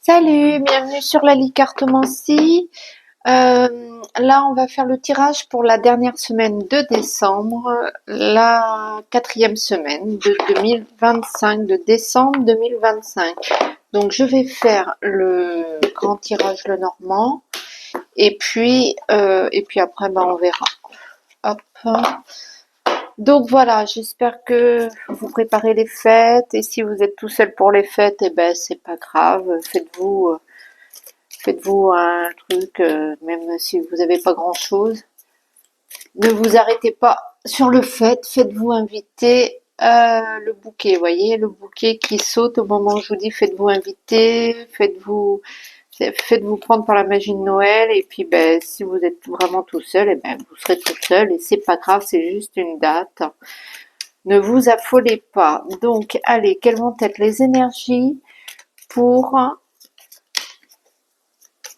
Salut, bienvenue sur la Cartomancie. Là, on va faire le tirage pour la dernière semaine de décembre, la quatrième semaine de 2025, de décembre 2025. Donc, je vais faire le grand tirage, le normand, et puis après, on verra. Hop. Donc voilà, j'espère que vous préparez les fêtes, et si vous êtes tout seul pour les fêtes, c'est pas grave, faites-vous un truc, même si vous n'avez pas grand-chose. Ne vous arrêtez pas sur le fait, faites-vous inviter. Le bouquet, voyez, le bouquet qui saute au moment où je vous dis faites-vous inviter, faites-vous prendre par la magie de Noël, et puis si vous êtes vraiment tout seul, vous serez tout seul, et c'est pas grave, c'est juste une date. Ne vous affolez pas. Donc, allez, quelles vont être les énergies pour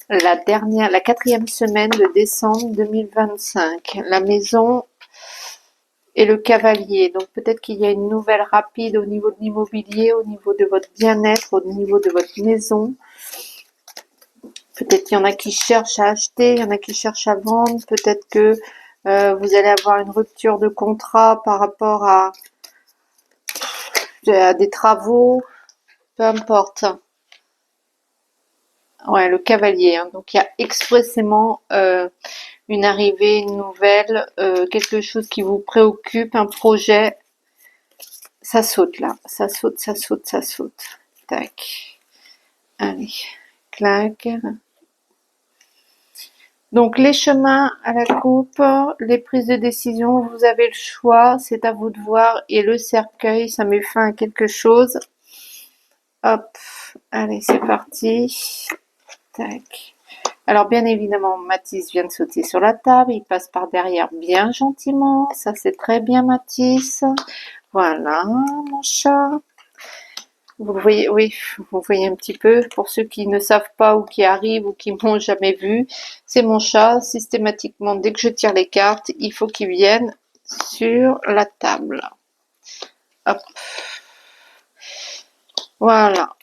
la quatrième semaine de décembre 2025. La maison et le cavalier. Donc peut-être qu'il y a une nouvelle rapide au niveau de l'immobilier, au niveau de votre bien-être, au niveau de votre maison. Peut-être qu'il y en a qui cherchent à acheter, il y en a qui cherchent à vendre. Peut-être que vous allez avoir une rupture de contrat par rapport à des travaux. Peu importe. Ouais, le cavalier. Donc il y a expressément une arrivée, une nouvelle, quelque chose qui vous préoccupe, un projet. Ça saute là, ça saute, ça saute, ça saute. Tac. Allez, clac. Donc les chemins à la coupe, les prises de décision, vous avez le choix, c'est à vous de voir. Et le cercueil, ça met fin à quelque chose. Hop, allez, c'est parti. Tac. Alors bien évidemment, Mathis vient de sauter sur la table, il passe par derrière bien gentiment, ça c'est très bien Mathis. Voilà, mon chat. Vous le voyez, oui, vous voyez un petit peu. Pour ceux qui ne savent pas ou qui arrivent ou qui m'ont jamais vu, c'est mon chat. Systématiquement, dès que je tire les cartes, il faut qu'il vienne sur la table. Hop. Voilà.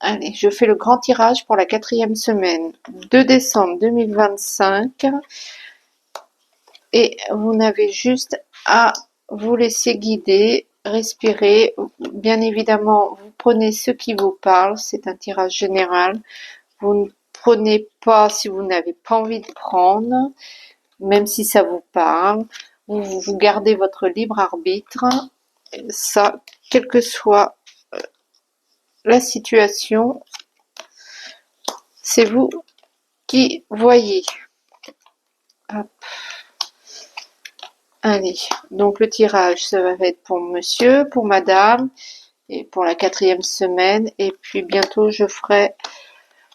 Allez, je fais le grand tirage pour la quatrième semaine de décembre 2025. Et vous n'avez juste à vous laisser guider, respirer. Bien évidemment, vous prenez ce qui vous parle. C'est un tirage général. Vous ne prenez pas si vous n'avez pas envie de prendre, même si ça vous parle. Vous gardez votre libre arbitre. Ça, quelle que soit la situation, c'est vous qui voyez. Hop. Allez, donc le tirage, ça va être pour monsieur, pour madame, et pour la quatrième semaine. Et puis bientôt, je ferai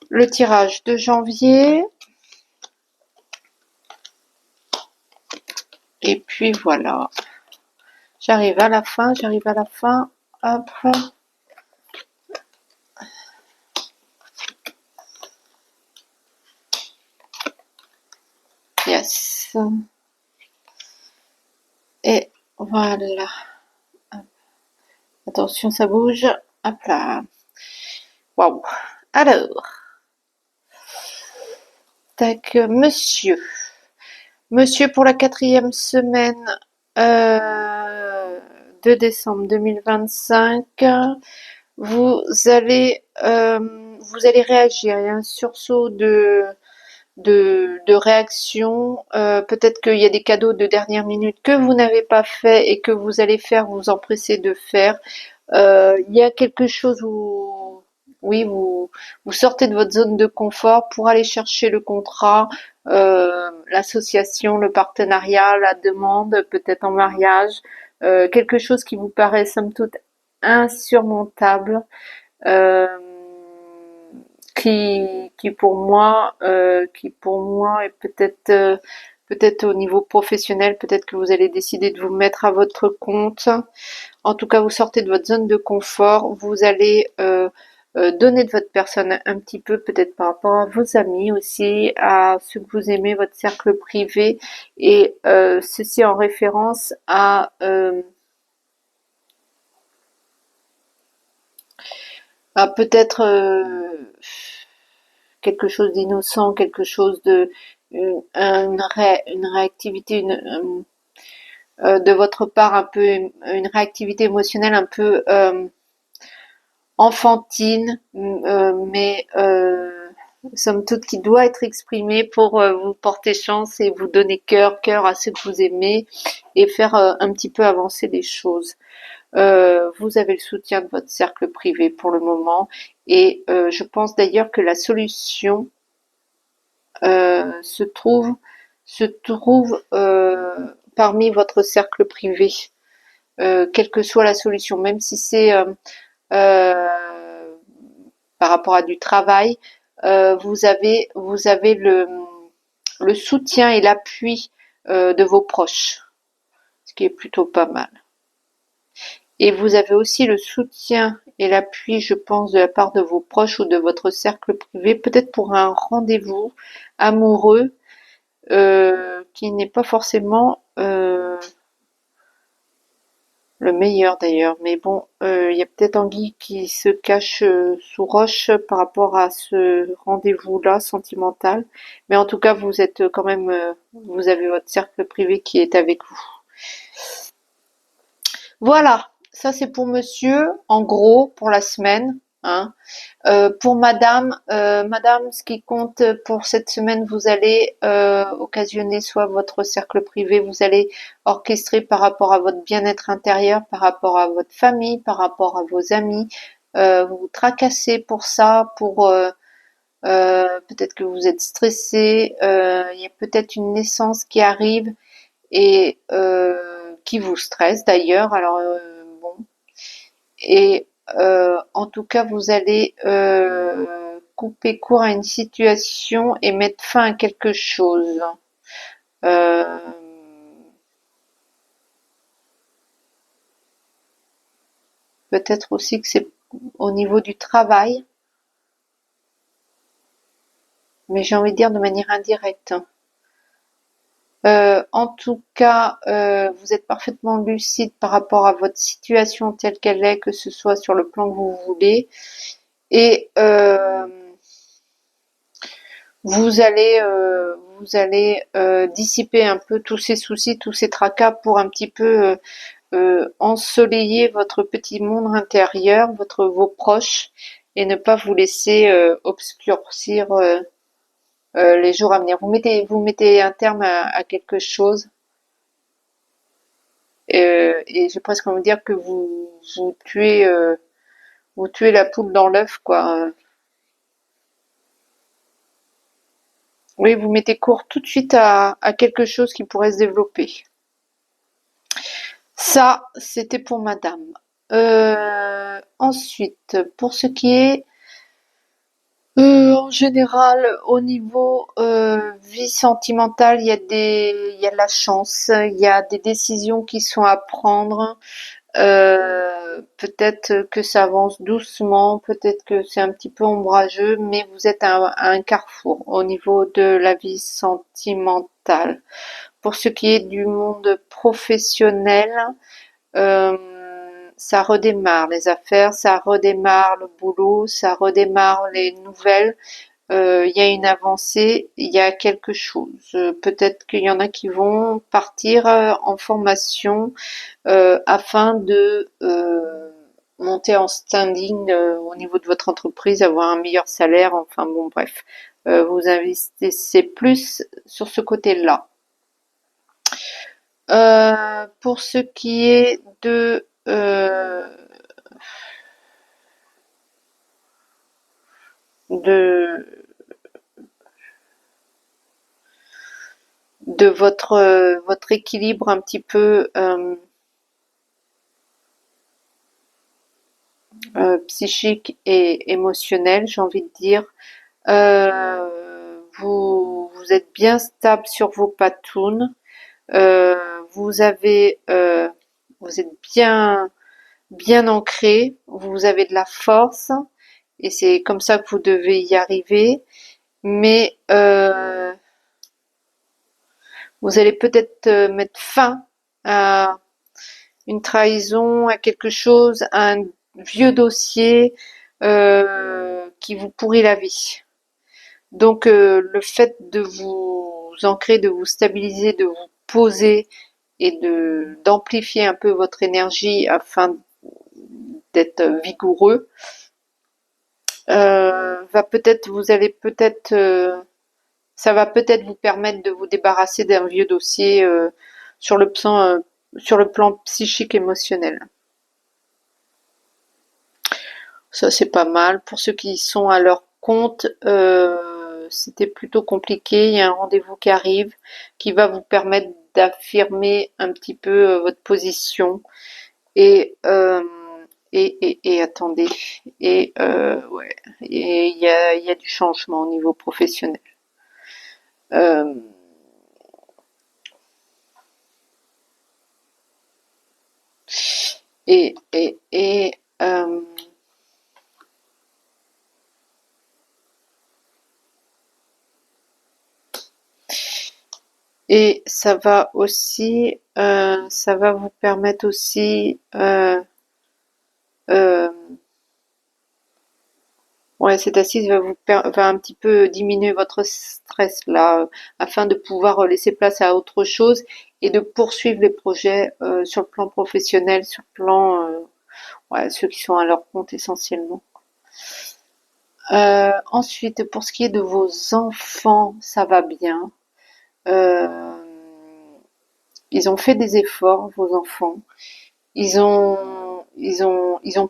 le tirage de janvier. Et puis voilà. J'arrive à la fin, j'arrive à la fin. Hop. Yes. Et voilà. Attention, ça bouge. Hop là. Waouh. Alors. Tac, monsieur. Monsieur pour la quatrième semaine de décembre 2025. Vous allez réagir. Il y a un sursaut de réaction. Peut-être qu'il y a des cadeaux de dernière minute que vous n'avez pas fait et que vous allez faire, vous vous empressez de faire. Il y a quelque chose où, oui, vous sortez de votre zone de confort pour aller chercher le contrat, l'association, le partenariat, la demande, peut-être en mariage, quelque chose qui vous paraît somme toute insurmontable. Euh, qui pour moi est peut-être au niveau professionnel, peut-être que vous allez décider de vous mettre à votre compte. En tout cas, vous sortez de votre zone de confort, vous allez donner de votre personne un petit peu, peut-être par rapport à vos amis aussi, à ceux que vous aimez, votre cercle privé, et ceci en référence à peut-être quelque chose d'innocent, quelque chose de une réactivité, de votre part un peu une réactivité émotionnelle un peu enfantine, mais somme toute qui doit être exprimée pour vous porter chance et vous donner cœur à ceux que vous aimez et faire un petit peu avancer les choses. Vous avez le soutien de votre cercle privé pour le moment et je pense d'ailleurs que la solution se trouve parmi votre cercle privé, quelle que soit la solution, même si c'est par rapport à du travail, vous avez le soutien et l'appui de vos proches, ce qui est plutôt pas mal. Et vous avez aussi le soutien et l'appui, je pense, de la part de vos proches ou de votre cercle privé, peut-être pour un rendez-vous amoureux qui n'est pas forcément le meilleur d'ailleurs. Mais bon, il y a peut-être Anguille qui se cache sous roche par rapport à ce rendez-vous-là sentimental. Mais en tout cas, vous êtes quand même, vous avez votre cercle privé qui est avec vous. Voilà, ça c'est pour monsieur, en gros, pour la semaine. Hein. Pour madame, ce qui compte pour cette semaine, vous allez occasionner soit votre cercle privé, vous allez orchestrer par rapport à votre bien-être intérieur, par rapport à votre famille, par rapport à vos amis, vous tracassez pour ça, pour peut-être que vous êtes stressé, il y a peut-être une naissance qui arrive et qui vous stresse d'ailleurs. Alors bon, et en tout cas, vous allez couper court à une situation et mettre fin à quelque chose. Euh, Peut-être aussi que c'est au niveau du travail, mais j'ai envie de dire de manière indirecte. En tout cas, vous êtes parfaitement lucide par rapport à votre situation telle qu'elle est, que ce soit sur le plan que vous voulez. Et vous allez dissiper un peu tous ces soucis, tous ces tracas pour un petit peu ensoleiller votre petit monde intérieur, vos proches, et ne pas vous laisser obscurcir les jours à venir. Vous mettez un terme à quelque chose, et j'ai presque envie de dire que vous tuez la poule dans l'œuf, quoi. Oui, vous mettez court tout de suite à quelque chose qui pourrait se développer. Ça, c'était pour madame. Ensuite, pour ce qui est en général, au niveau vie sentimentale, il y a de la chance, il y a des décisions qui sont à prendre. Peut-être que ça avance doucement, peut-être que c'est un petit peu ombrageux, mais vous êtes à un carrefour au niveau de la vie sentimentale. Pour ce qui est du monde professionnel, euh, ça redémarre les affaires, ça redémarre le boulot, ça redémarre les nouvelles. Il y a une avancée, il y a quelque chose. Peut-être qu'il y en a qui vont partir en formation afin de monter en standing au niveau de votre entreprise, avoir un meilleur salaire. Enfin bon, bref, vous investissez plus sur ce côté-là. Pour ce qui est de de votre équilibre un petit peu psychique et émotionnel, j'ai envie de dire. Vous êtes bien stable sur vos patounes. Vous avez vous êtes bien ancré. Vous avez de la force et c'est comme ça que vous devez y arriver. Mais vous allez peut-être mettre fin à une trahison, à quelque chose, à un vieux dossier qui vous pourrit la vie. Donc le fait de vous ancrer, de vous stabiliser, de vous poser et de d'amplifier un peu votre énergie afin d'être vigoureux, va peut-être, vous allez peut-être, ça va peut-être vous permettre de vous débarrasser d'un vieux dossier sur le plan psychique émotionnel. Ça, c'est pas mal. Pour ceux qui sont à leur compte, c'était plutôt compliqué. Il y a un rendez-vous qui arrive qui va vous permettre d'affirmer un petit peu votre position et attendez ouais, et il y a du changement au niveau professionnel. Euh, et et et euh, et ça va aussi, ça va vous permettre aussi, euh, ouais, cette assise va un petit peu diminuer votre stress là, afin de pouvoir laisser place à autre chose et de poursuivre les projets sur le plan professionnel, sur le plan, ouais, ceux qui sont à leur compte essentiellement. Ensuite, pour ce qui est de vos enfants, ça va bien. Euh, Ils ont fait des efforts, vos enfants. Ils ont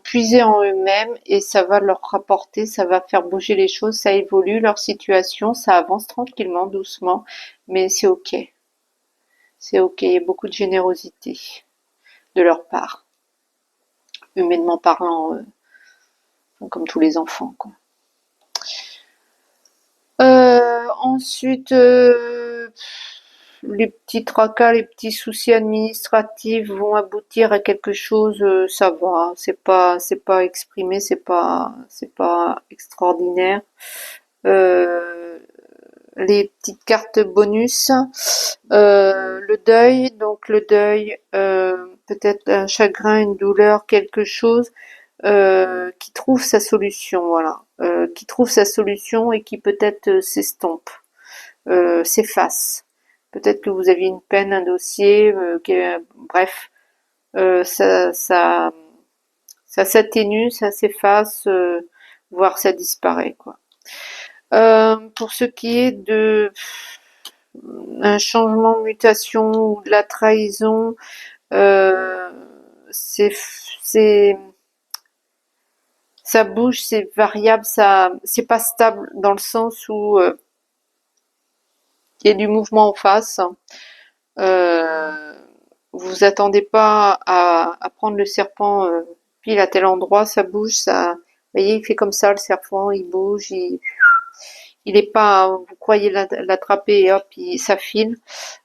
puisé en eux-mêmes et ça va leur rapporter, ça va faire bouger les choses, ça évolue leur situation, ça avance tranquillement, doucement, mais c'est ok. C'est ok, il y a beaucoup de générosité de leur part, humainement parlant, comme tous les enfants, quoi. Ensuite, les petits tracas, les petits soucis administratifs vont aboutir à quelque chose, ça va, c'est pas exprimé, c'est pas extraordinaire. Euh, les petites cartes bonus, le deuil, donc le deuil, peut-être un chagrin, une douleur, quelque chose qui trouve sa solution, voilà, qui trouve sa solution et qui peut-être s'estompe, s'efface. Peut-être que vous aviez une peine, un dossier, bref, ça s'atténue, ça s'efface, voire ça disparaît, quoi. Pour ce qui est de un changement, mutation ou de la trahison, euh, c'est c'est ça bouge, c'est variable, ça c'est pas stable dans le sens où il y a du mouvement en face. Euh, vous attendez pas à prendre le serpent pile à tel endroit, ça bouge, ça. Vous voyez, il fait comme ça, le serpent, il bouge, il est pas. Vous croyez l'attraper et hop, ça file.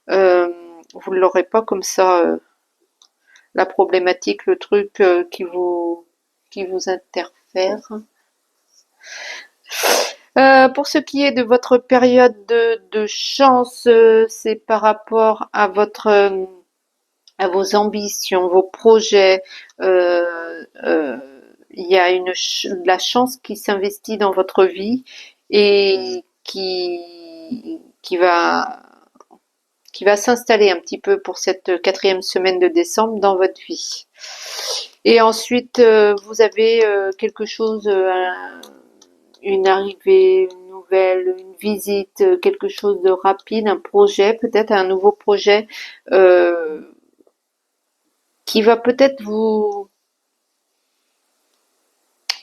Euh, vous ne l'aurez pas comme ça. La problématique, le truc qui vous interfère. Pour ce qui est de votre période de chance, c'est par rapport à vos ambitions, vos projets. Il y a de la chance qui s'investit dans votre vie et qui va s'installer un petit peu pour cette quatrième semaine de décembre dans votre vie. Et ensuite, vous avez quelque chose, une arrivée, une nouvelle, une visite, quelque chose de rapide, un projet, peut-être un nouveau projet euh, qui va peut-être vous,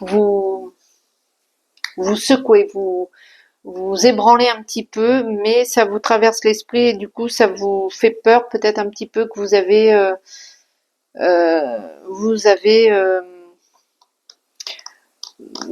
vous secouer, vous ébranler un petit peu, mais ça vous traverse l'esprit et du coup ça vous fait peur peut-être un petit peu que vous avez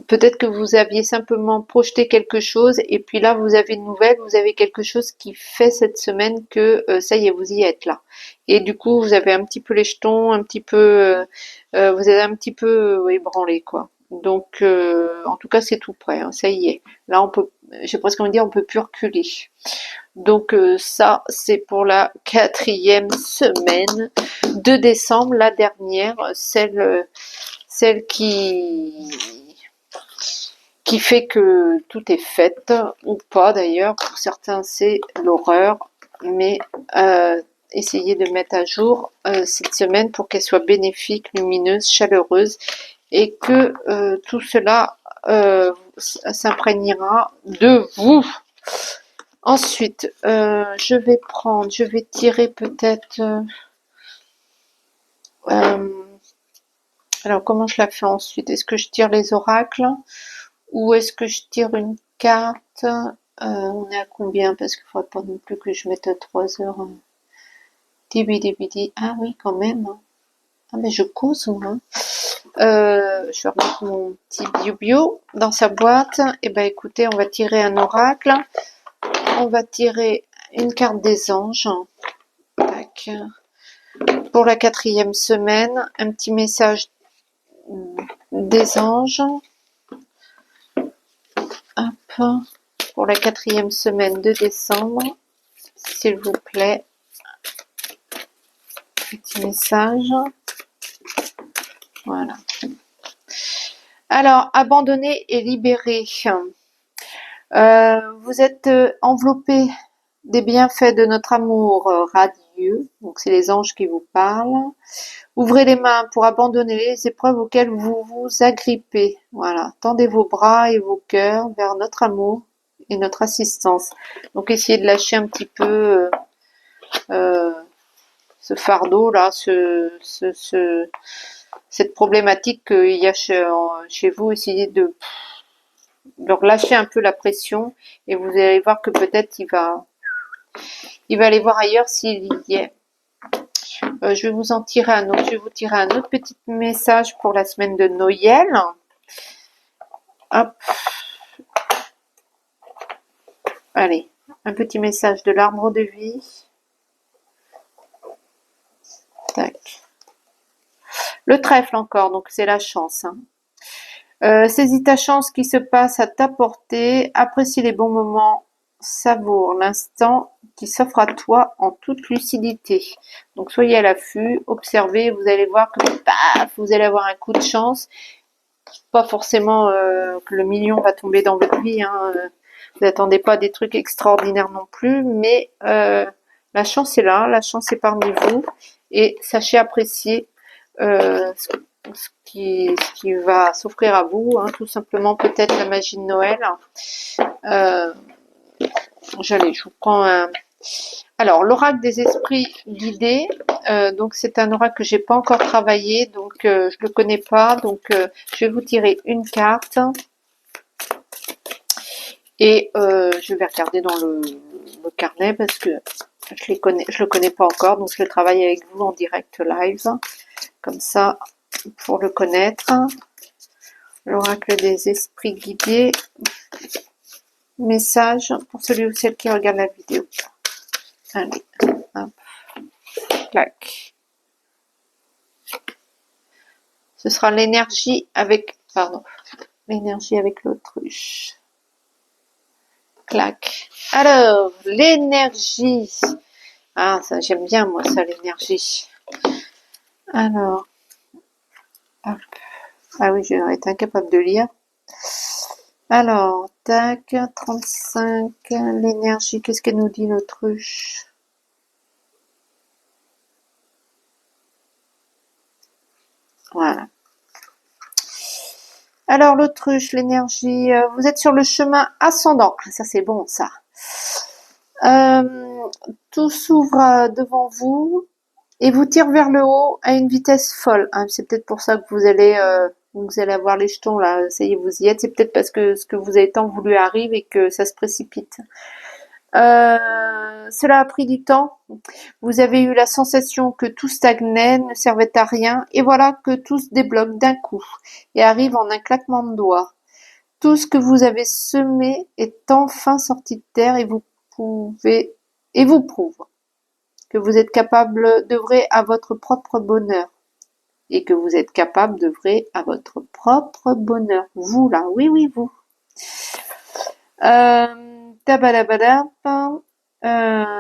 peut-être que vous aviez simplement projeté quelque chose et puis là vous avez une nouvelle, vous avez quelque chose qui fait cette semaine que ça y est, vous y êtes là. Et du coup vous avez un petit peu les jetons, un petit peu, vous êtes un petit peu ébranlé quoi. Donc en tout cas c'est tout prêt, hein, ça y est. Là on peut, j'ai presque envie de dire on peut plus reculer. Donc ça c'est pour la quatrième semaine de décembre, la dernière, celle qui fait que tout est fait, ou pas d'ailleurs, pour certains c'est l'horreur, mais essayez de mettre à jour cette semaine pour qu'elle soit bénéfique, lumineuse, chaleureuse, et que tout cela s'imprégnera de vous. Ensuite, je vais tirer peut-être... alors, comment je la fais ensuite? Est-ce que je tire les oracles ou est-ce que je tire une carte? On est à combien? Parce qu'il ne faudrait pas non plus que je mette 3 heures. Ah oui, quand même. Ah, mais je cause, moi. Je vais remettre mon petit bio dans sa boîte. Et ben, écoutez, on va tirer un oracle. On va tirer une carte des anges. Tac. Pour la 4e semaine, un petit message des anges. Hop. Pour la 4e semaine de décembre, s'il vous plaît. Petit message. Voilà. Alors, abandonner et libérer. Vous êtes enveloppé des bienfaits de notre amour radieux. Donc, c'est les anges qui vous parlent. Ouvrez les mains pour abandonner les épreuves auxquelles vous vous agrippez. Voilà. Tendez vos bras et vos cœurs vers notre amour et notre assistance. Donc, essayez de lâcher un petit peu ce fardeau là, cette problématique qu'il y a chez vous. Essayez de relâcher un peu la pression et vous allez voir que peut-être il va aller voir ailleurs s'il y est. Je vais vous en tirer un autre. Je vais vous tirer un autre petit message pour la semaine de Noël. Hop. Allez, un petit message de l'arbre de vie. Tac. Le trèfle encore, donc c'est la chance. Saisis ta chance qui se passe à ta portée. Apprécie les bons moments. Savoure l'instant qui s'offre à toi en toute lucidité. Donc soyez à l'affût, observez, vous allez voir que paf, vous allez avoir un coup de chance. Pas forcément que le million va tomber dans votre vie, hein. Vous n'attendez pas des trucs extraordinaires non plus, mais la chance est là, la chance est parmi vous, et sachez apprécier ce qui va s'offrir à vous, hein, tout simplement peut-être la magie de Noël. Je vous prends un... Alors, l'oracle des esprits guidés, donc c'est un oracle que j'ai pas encore travaillé, donc je le connais pas, donc je vais vous tirer une carte et je vais regarder dans le carnet parce que je le connais pas encore, donc je le travaille avec vous en direct live, comme ça pour le connaître. L'oracle des esprits guidés, message pour celui ou celle qui regarde la vidéo. Allez, hop, clac. Ce sera l'énergie avec, l'énergie avec l'autruche. Clac. Alors, l'énergie. Ah, ça, j'aime bien, moi, ça, l'énergie. Alors, hop. Ah oui, j'aurais été incapable de lire. Alors, tac, 35, l'énergie, qu'est-ce qu'elle nous dit, l'autruche? Voilà. Alors, l'autruche, l'énergie, vous êtes sur le chemin ascendant. Ah, ça, c'est bon, ça. Tout s'ouvre devant vous et vous tire vers le haut à une vitesse folle. Ah, c'est peut-être pour ça que vous allez avoir les jetons, là. Ça y est, vous y êtes. C'est peut-être parce que ce que vous avez tant voulu arrive et que ça se précipite. Cela a pris du temps. Vous avez eu la sensation que tout stagnait, ne servait à rien, et voilà que tout se débloque d'un coup et arrive en un claquement de doigts. Tout ce que vous avez semé est enfin sorti de terre et vous prouve que vous êtes capable d'œuvrer à votre propre bonheur et que vous êtes capable d'œuvrer à votre propre bonheur. Vous là, oui, vous.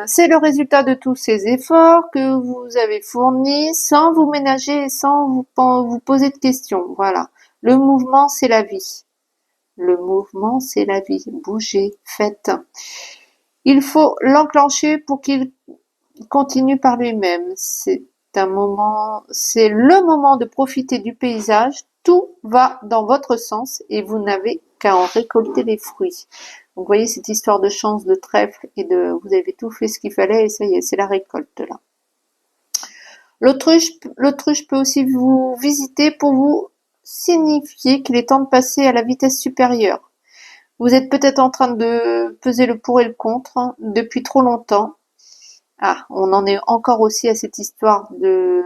C'est le résultat de tous ces efforts que vous avez fournis sans vous ménager et sans vous poser de questions. Voilà. Le mouvement, c'est la vie. Le mouvement, c'est la vie. Bougez, faites. Il faut l'enclencher pour qu'il continue par lui-même. C'est le moment de profiter du paysage. Tout va dans votre sens et vous n'avez qu'à en récolter les fruits. Donc, vous voyez cette histoire de chance, de trèfle et vous avez tout fait ce qu'il fallait et ça y est, c'est la récolte là. L'autruche peut aussi vous visiter pour vous signifier qu'il est temps de passer à la vitesse supérieure. Vous êtes peut-être en train de peser le pour et le contre depuis trop longtemps. Ah, on en est encore aussi à cette histoire de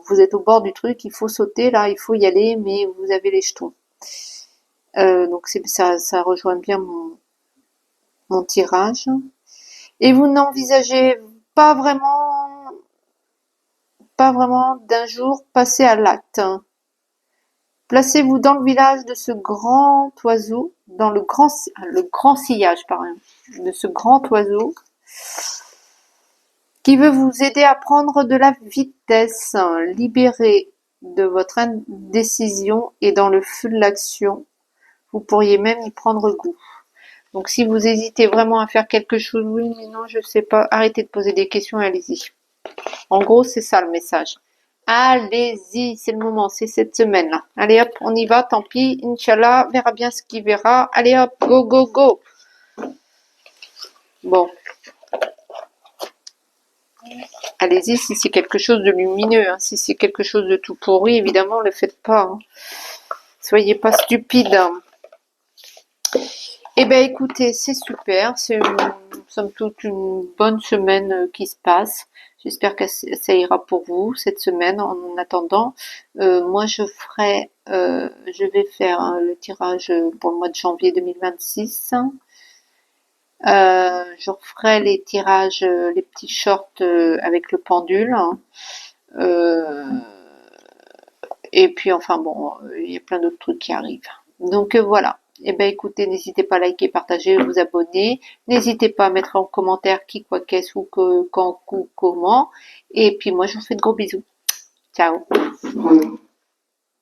vous êtes au bord du truc, il faut sauter là, il faut y aller, mais vous avez les jetons. Donc ça rejoint bien mon tirage. Et vous n'envisagez pas vraiment d'un jour passer à l'acte. Placez-vous dans le village de ce grand oiseau, dans le grand sillage, de ce grand oiseau, qui veut vous aider à prendre de la vitesse, libéré de votre indécision et dans le feu de l'action. Vous pourriez même y prendre goût. Donc si vous hésitez vraiment à faire quelque chose, oui, mais non, je sais pas, arrêtez de poser des questions et allez-y. En gros, c'est ça le message. Allez-y, c'est le moment, c'est cette semaine-là. Allez hop, on y va, tant pis, Inch'Allah, verra bien ce qu'il verra. Allez hop, go, go, go. Bon. Allez-y si c'est quelque chose de lumineux. Hein. Si c'est quelque chose de tout pourri, évidemment, ne le faites pas. Hein. Soyez pas stupide. Eh bien, écoutez, c'est super. C'est somme toute une bonne semaine qui se passe. J'espère que ça ira pour vous cette semaine. En attendant, moi, je vais faire le tirage pour le mois de janvier 2026. Je referai les tirages, les petits shorts avec le pendule. Et puis enfin bon, il y a plein d'autres trucs qui arrivent. Donc voilà. Et ben écoutez, n'hésitez pas à liker, partager, vous abonner. N'hésitez pas à mettre en commentaire qui, quoi, qu'est-ce, ou que, quand, où, comment. Et puis moi, je vous fais de gros bisous. Ciao.